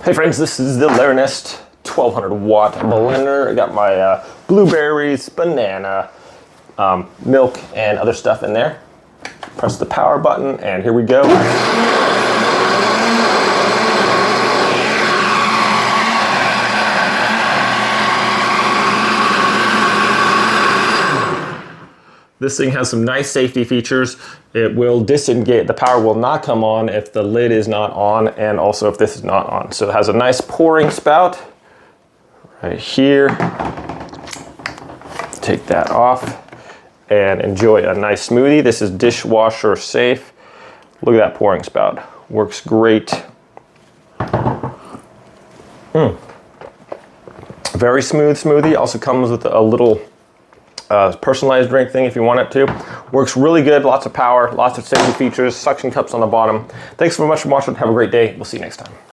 Hey friends, this is the Larinest 1200 watt blender. I got my blueberries, banana, milk, and other stuff in there. Press the power button, and here we go. This thing has some nice safety features. It will disengage, the power will not come on if the lid is not on, and also if this is not on. So it has a nice pouring spout right here. Take that off and enjoy a nice smoothie. This is dishwasher safe. Look at that pouring spout. Works great. Very smooth smoothie. Also comes with a little personalized drink thing if you want it to. Works really good, lots of power, lots of safety features, suction cups on the bottom. Thanks so much for watching. Have a great day. We'll see you next time.